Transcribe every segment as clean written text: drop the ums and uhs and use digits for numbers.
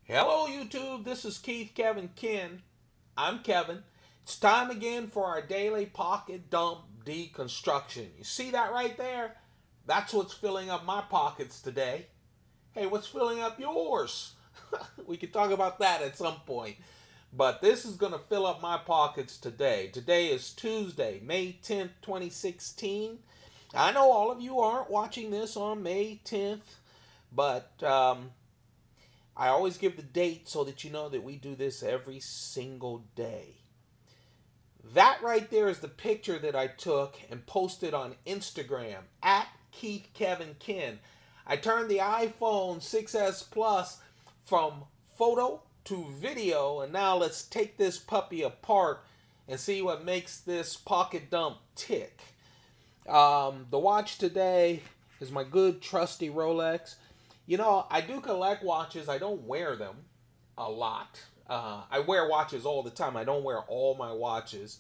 Hello YouTube, this is Keith Kevin Ken. I'm Kevin. It's time again for our daily pocket dump deconstruction. You see that right there? That's what's filling up my pockets today. Hey, what's filling up yours? We can talk about that at some point. But this is going to fill up my pockets today. Today is Tuesday, May 10th, 2016. I know all of you aren't watching this on May 10th, but I always give the date so that you know that we do this every single day. That right there is the picture that I took and posted on Instagram at Keith Kevin Ken. I turned the iPhone 6S Plus from photo to video, and now let's take this puppy apart and see what makes this pocket dump tick. The watch today is my good trusty Rolex. You know, I do collect watches. I don't wear them a lot. I wear watches all the time. I don't wear all my watches.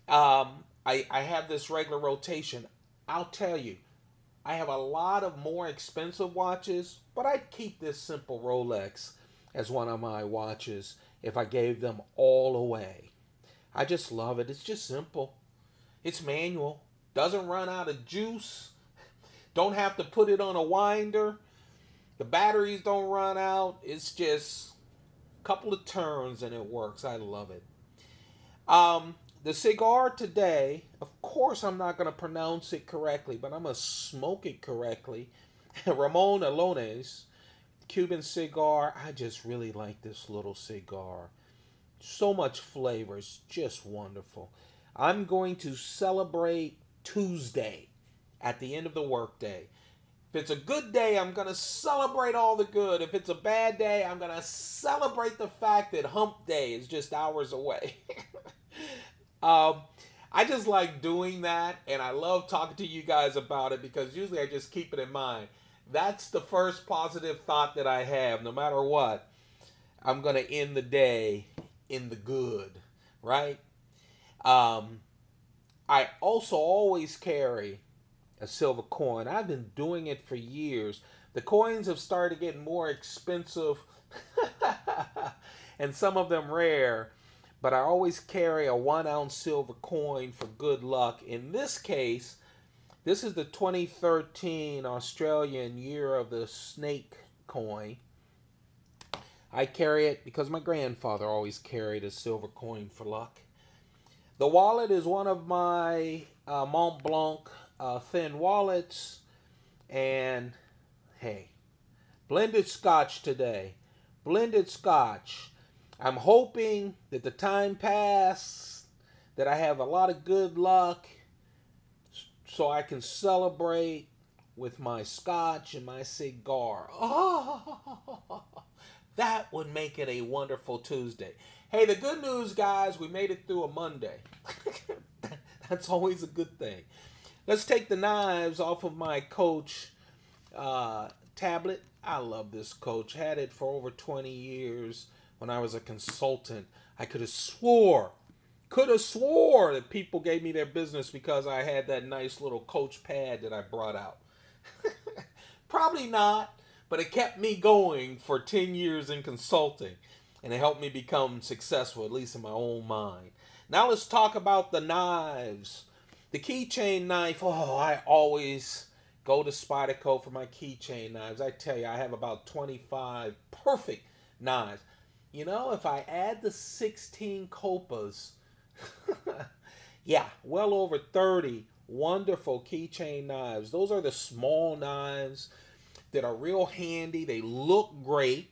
I have this regular rotation. I'll tell you, I have a lot of more expensive watches, but I'd keep this simple Rolex as one of my watches if I gave them all away. I just love it. It's just simple. It's manual. Doesn't run out of juice. Don't have to put it on a winder. The batteries don't run out. It's just a couple of turns and it works. I love it. The cigar today, of course I'm not going to pronounce it correctly, but I'm going to smoke it correctly. Ramon Alones, Cuban cigar. I just really like this little cigar. So much flavor. It's just wonderful. I'm going to celebrate Tuesday at the end of the workday. If it's a good day, I'm going to celebrate all the good. If it's a bad day, I'm going to celebrate the fact that hump day is just hours away. I just like doing that, and I love talking to you guys about it because usually I just keep it in mind. That's the first positive thought that I have. No matter what, I'm going to end the day in the good, right? I also always carry a silver coin. I've been doing it for years. The coins have started getting more expensive and some of them rare, but I always carry a 1 ounce silver coin for good luck. In this case, this is the 2013 Australian Year of the Snake coin. I carry it because my grandfather always carried a silver coin for luck. The wallet is one of my Mont Blanc thin wallets, and hey, blended scotch today. Blended scotch. I'm hoping that the time passes, that I have a lot of good luck so I can celebrate with my scotch and my cigar. Oh, that would make it a wonderful Tuesday. Hey, the good news, guys, we made it through a Monday. That's always a good thing. Let's take the knives off of my Coach tablet. I love this Coach. Had it for over 20 years when I was a consultant. I could have swore that people gave me their business because I had that nice little Coach pad that I brought out. Probably not, but it kept me going for 10 years in consulting. And it helped me become successful, at least in my own mind. Now let's talk about the knives. The keychain knife, oh, I always go to Spyderco for my keychain knives. I tell you, I have about 25 perfect knives. You know, if I add the 16 copas, yeah, well over 30 wonderful keychain knives. Those are the small knives that are real handy. They look great.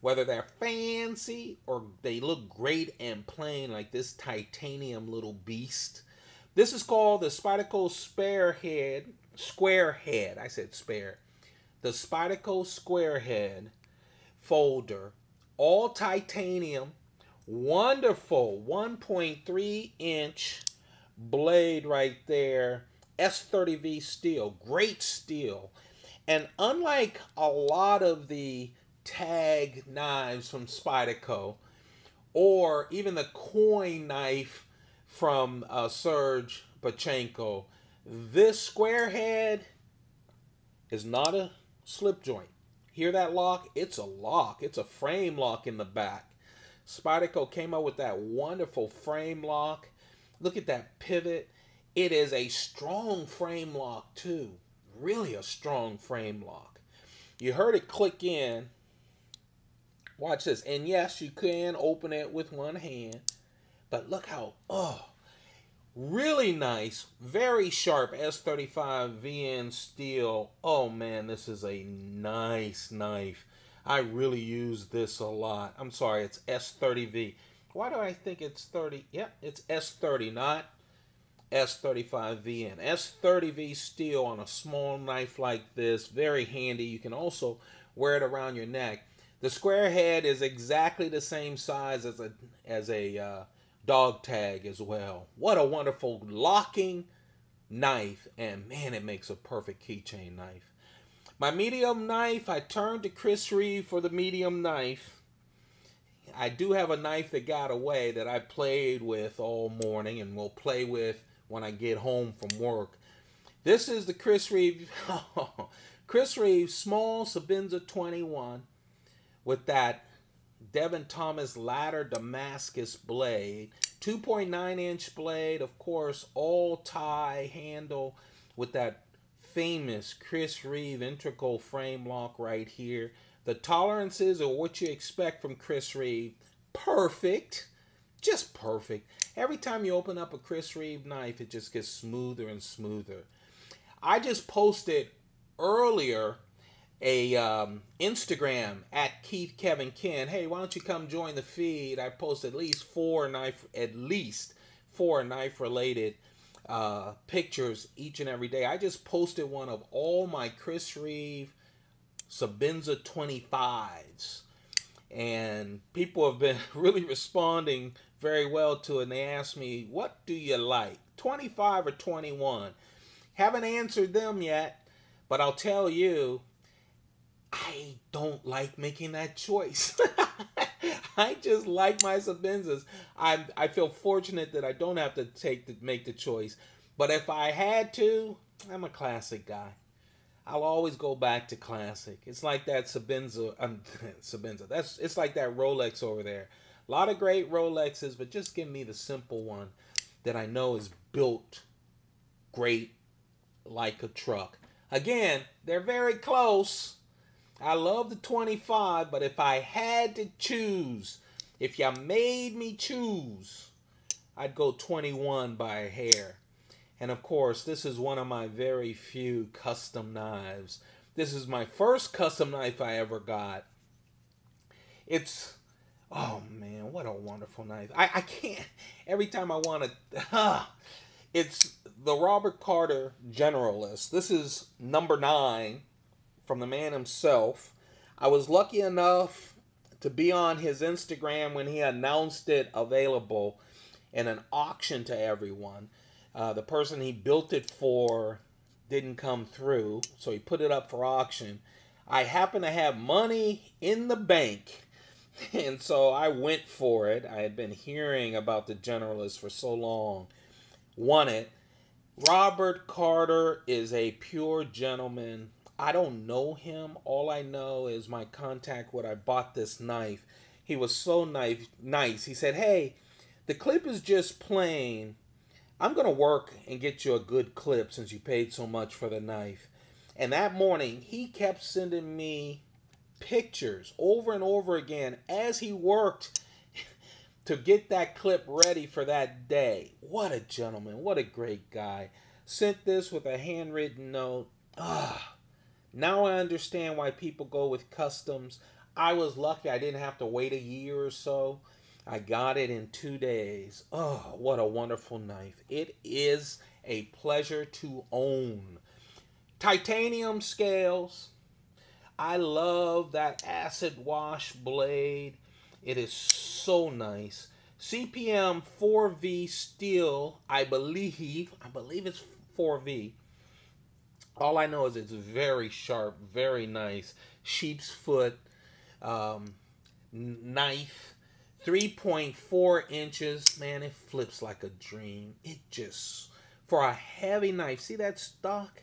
Whether they're fancy or they look great and plain, like this titanium little beast. This is called the Spyderco Squarehead. I said spare. The Spyderco Squarehead folder. All titanium. Wonderful 1.3 inch blade right there. S30V steel. Great steel. And unlike a lot of the tag knives from Spyderco, or even the coin knife from Serge Pachenko, this Squarehead is not a slip joint. Hear that lock? It's a lock. It's a frame lock in the back. Spyderco came up with that wonderful frame lock. Look at that pivot. It is a strong frame lock too. Really a strong frame lock. You heard it click in. Watch this. And yes, you can open it with one hand. But look how, really nice, very sharp S35 VN steel. Oh man, this is a nice knife. I really use this a lot. I'm sorry, it's S30V. Why do I think it's 30? Yep, it's S30, not S35 VN. S30V steel on a small knife like this, very handy. You can also wear it around your neck. The square head is exactly the same size as a dog tag as well. What a wonderful locking knife, and man, it makes a perfect keychain knife. My medium knife, I turned to Chris Reeves for the medium knife. I do have a knife that got away that I played with all morning and will play with when I get home from work. This is the Chris Reeves, Chris Reeves small Sebenza 21 with that Devin Thomas ladder Damascus blade, 2.9 inch blade, of course, all tie handle with that famous Chris Reeves integral frame lock right here. The tolerances are what you expect from Chris Reeves. Perfect, just perfect. Every time you open up a Chris Reeves knife, it just gets smoother and smoother. I just posted earlier a Instagram at Keith Kevin Ken. Hey, why don't you come join the feed? I post at least four knife related pictures each and every day. I just posted one of all my Chris Reeves Sebenza 25s, and people have been really responding very well to it, and they asked me, what do you like, 25 or 21? Haven't answered them yet, but I'll tell you, I don't like making that choice. I just like my Sebenzas. I feel fortunate that I don't have to make the choice. But if I had to, I'm a classic guy. I'll always go back to classic. It's like that Sebenza, it's like that Rolex over there. A lot of great Rolexes, but just give me the simple one that I know is built great like a truck. Again, they're very close. I love the 25, but if I had to choose, if you made me choose, I'd go 21 by a hair. And of course, this is one of my very few custom knives. This is my first custom knife I ever got. It's, oh man, what a wonderful knife. I can't, every time I want to, it's the Robert Carter Generalist. This is number 9. From the man himself. I was lucky enough to be on his Instagram when he announced it available in an auction to everyone. The person he built it for didn't come through, so he put it up for auction. I happen to have money in the bank, and so I went for it. I had been hearing about the Generalist for so long. Won it. Robert Carter is a pure gentleman. I don't know him. All I know is my contact when I bought this knife. He was so nice. He said, hey, the clip is just plain. I'm going to work and get you a good clip since you paid so much for the knife. And that morning, he kept sending me pictures over and over again as he worked to get that clip ready for that day. What a gentleman. What a great guy. Sent this with a handwritten note. Now I understand why people go with customs. I was lucky I didn't have to wait a year or so. I got it in 2 days. Oh, what a wonderful knife. It is a pleasure to own. Titanium scales. I love that acid wash blade. It is so nice. CPM 4V steel, I believe it's 4V. All I know is it's very sharp, very nice. Sheep's foot knife, 3.4 inches. Man, it flips like a dream. It just, for a heavy knife, see that stock?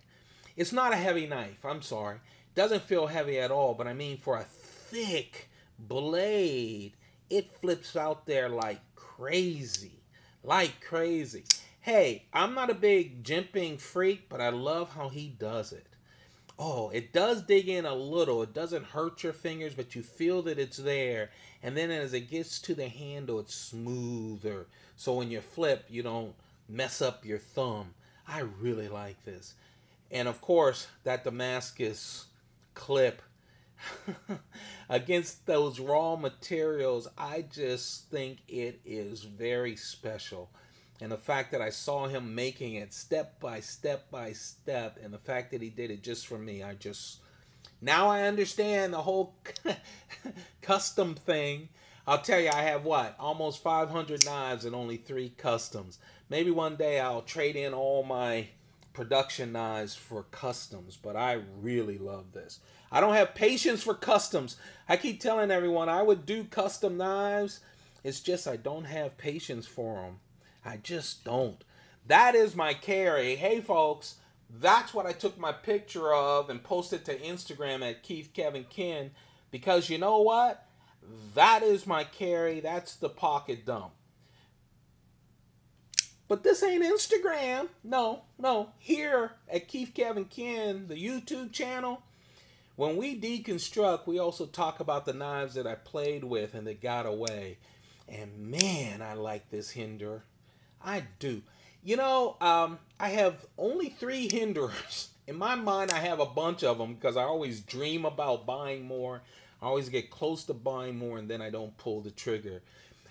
It's not a heavy knife, I'm sorry. Doesn't feel heavy at all, but I mean for a thick blade, it flips out there like crazy. Like crazy. Hey, I'm not a big jimping freak, but I love how he does it. Oh, it does dig in a little. It doesn't hurt your fingers, but you feel that it's there. And then as it gets to the handle, it's smoother. So when you flip, you don't mess up your thumb. I really like this. And of course, that Damascus clip against those raw materials, I just think it is very special. And the fact that I saw him making it step by step by step, and the fact that he did it just for me, now I understand the whole custom thing. I'll tell you, I have what? Almost 500 knives and only 3 customs. Maybe one day I'll trade in all my production knives for customs, but I really love this. I don't have patience for customs. I keep telling everyone I would do custom knives. It's just I don't have patience for them. I just don't. That is my carry. Hey folks, that's what I took my picture of and posted to Instagram at Keith Kevin Ken, because you know what? That is my carry. That's the pocket dump. But this ain't Instagram. No. Here at Keith Kevin Ken, the YouTube channel, when we deconstruct, we also talk about the knives that I played with and that got away. And man, I like this Hinderer. I do. You know, I have only 3 Hinderers. In my mind, I have a bunch of them because I always dream about buying more. I always get close to buying more, and then I don't pull the trigger.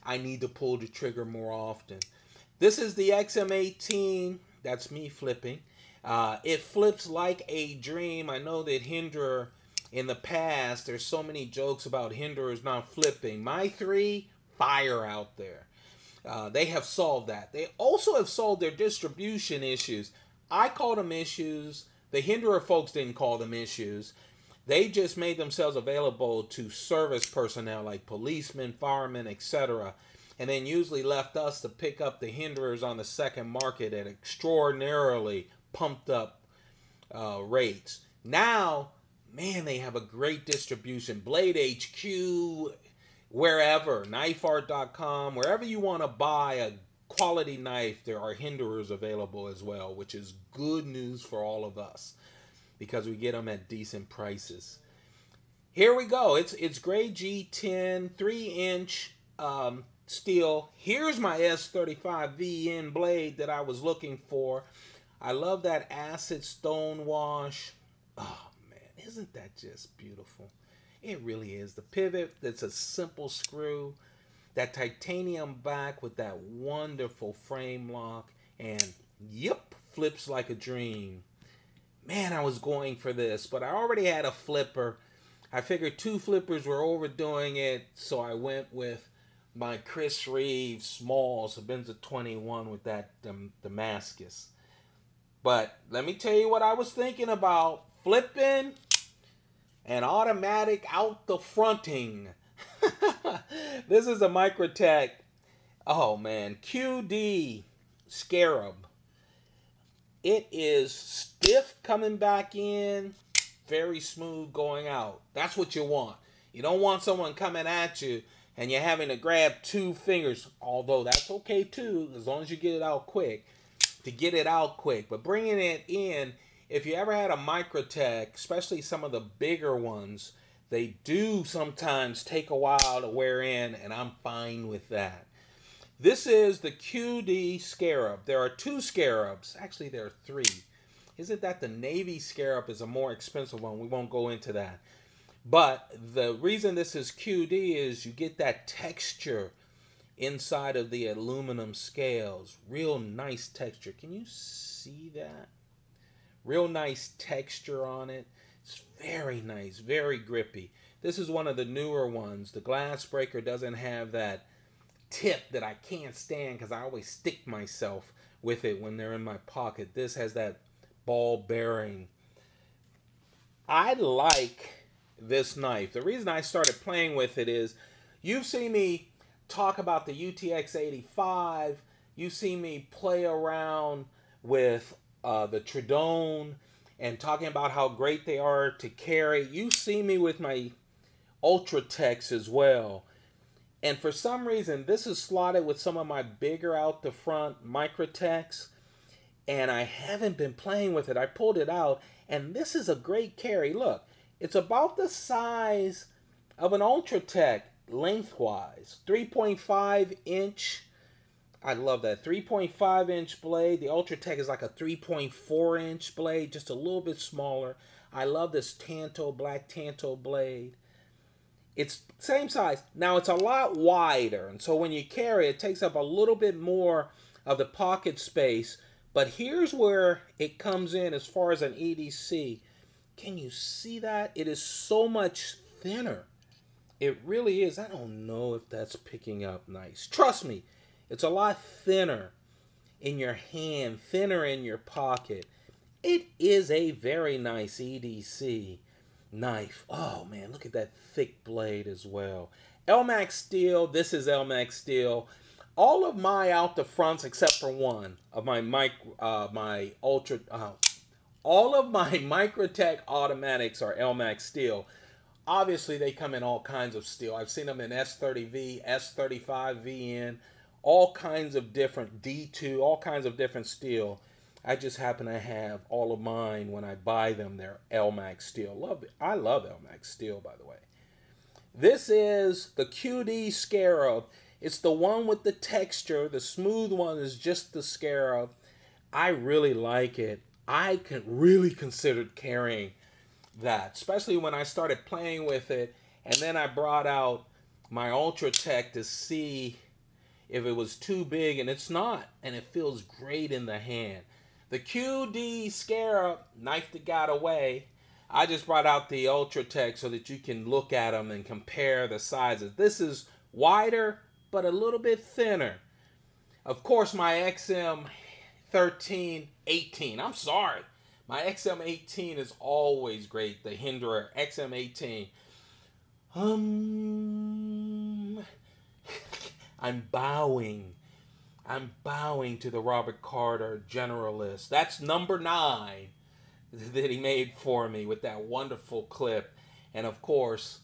I need to pull the trigger more often. This is the XM18. That's me flipping. It flips like a dream. I know that Hinderer, in the past, there's so many jokes about Hinderers not flipping. My 3, fire out there. They have solved that. They also have solved their distribution issues. I call them issues. The Hinderer folks didn't call them issues. They just made themselves available to service personnel like policemen, firemen, etc. And then usually left us to pick up the Hinderers on the second market at extraordinarily pumped up rates. Now, man, they have a great distribution. Blade HQ, wherever, knifeart.com, wherever you want to buy a quality knife, there are Hinderers available as well, which is good news for all of us because we get them at decent prices. Here we go. It's grade G10, 3-inch steel. Here's my S35 VN blade that I was looking for. I love that acid stone wash. Oh man, isn't that just beautiful? It really is. The pivot, that's a simple screw. That titanium back with that wonderful frame lock. And yep, flips like a dream. Man, I was going for this, but I already had a flipper. I figured 2 flippers were overdoing it, so I went with my Chris Reeves small Sebenza 21 with that Damascus. But let me tell you what I was thinking about. Flipping and automatic out the fronting. This is a Microtech, oh man, QD Scarab. It is stiff coming back in, very smooth going out. That's what you want. You don't want someone coming at you and you're having to grab 2 fingers, although that's okay too, as long as you get it out quick, But bringing it in, if you ever had a Microtech, especially some of the bigger ones, they do sometimes take a while to wear in, and I'm fine with that. This is the QD Scarab. There are 2 Scarabs. Actually, there are 3. Isn't that the Navy Scarab is a more expensive one? We won't go into that. But the reason this is QD is you get that texture inside of the aluminum scales. Real nice texture. Can you see that? Real nice texture on it. It's very nice, very grippy. This is one of the newer ones. The glass breaker doesn't have that tip that I can't stand because I always stick myself with it when they're in my pocket. This has that ball bearing. I like this knife. The reason I started playing with it is you've seen me talk about the UTX-85. You've seen me play around with the Tridone. and talking about how great they are to carry. You see me with my Ultratechs as well. And for some reason, this is slotted with some of my bigger out the front Microtechs. And I haven't been playing with it. I pulled it out, and this is a great carry. Look, it's about the size of an Ultratech lengthwise. 3.5 inch. I love that. 3.5 inch blade. The Ultratech is like a 3.4 inch blade, just a little bit smaller. I love this tanto, black tanto blade. It's same size. Now it's a lot wider, and so when you carry it, it takes up a little bit more of the pocket space. But here's where it comes in as far as an EDC. Can you see that? It is so much thinner. It really is. I don't know if that's picking up nice. Trust me, it's a lot thinner in your hand, thinner in your pocket. It is a very nice EDC knife. Oh man, look at that thick blade as well. Elmax steel. This is Elmax steel. All of my out the fronts, except for one of my all of my Microtech automatics are Elmax steel. Obviously, they come in all kinds of steel. I've seen them in S30V, S35VN, all kinds of different D2, all kinds of different steel. I just happen to have all of mine when I buy them. They're Elmax steel. Love it. I love Elmax steel, by the way. This is the QD Scarab. It's the one with the texture. The smooth one is just the Scarab. I really like it. I really considered carrying that, especially when I started playing with it. And then I brought out my Ultratech to see if it was too big, and it's not. And it feels great in the hand. The QD Scarab, knife that got away. I just brought out the Ultratech so that you can look at them and compare the sizes. This is wider, but a little bit thinner. Of course, my XM18. I'm sorry. My XM18 is always great. The Hinderer XM18. I'm bowing. I'm bowing to the Robert Carter Generalist. That's number 9 that he made for me with that wonderful clip. And of course,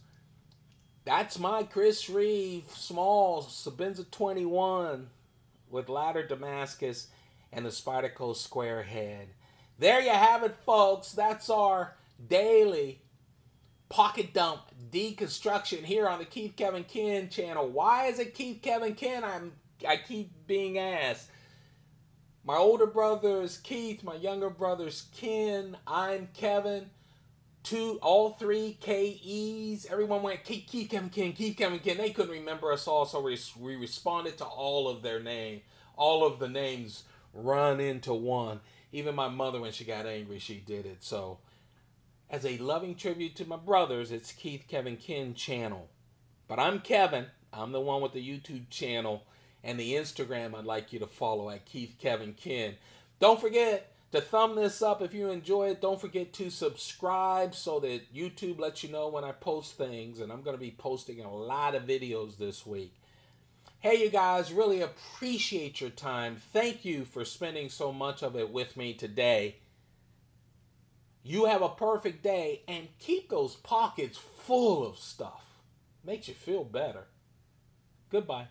that's my Chris Reeves small Sabinza 21 with ladder Damascus and the Spyderco Squarehead. There you have it, folks. That's our daily pocket dump deconstruction here on the Keith Kevin Ken channel. Why is it Keith Kevin Ken? I keep being asked. My older brother is Keith. My younger brother's Ken. I'm Kevin. All 3 KEs. Everyone went Keith Kevin Ken, Keith Kevin Ken. They couldn't remember us all, so we responded to all of their name. All of the names run into one. Even my mother, when she got angry, she did it. So, as a loving tribute to my brothers, it's Keith Kevin Ken channel. But I'm Kevin. I'm the one with the YouTube channel and the Instagram I'd like you to follow at Keith Kevin Ken. Don't forget to thumb this up if you enjoy it. Don't forget to subscribe so that YouTube lets you know when I post things. And I'm going to be posting a lot of videos this week. Hey, you guys, really appreciate your time. Thank you for spending so much of it with me today. You have a perfect day, and keep those pockets full of stuff. Makes you feel better. Goodbye.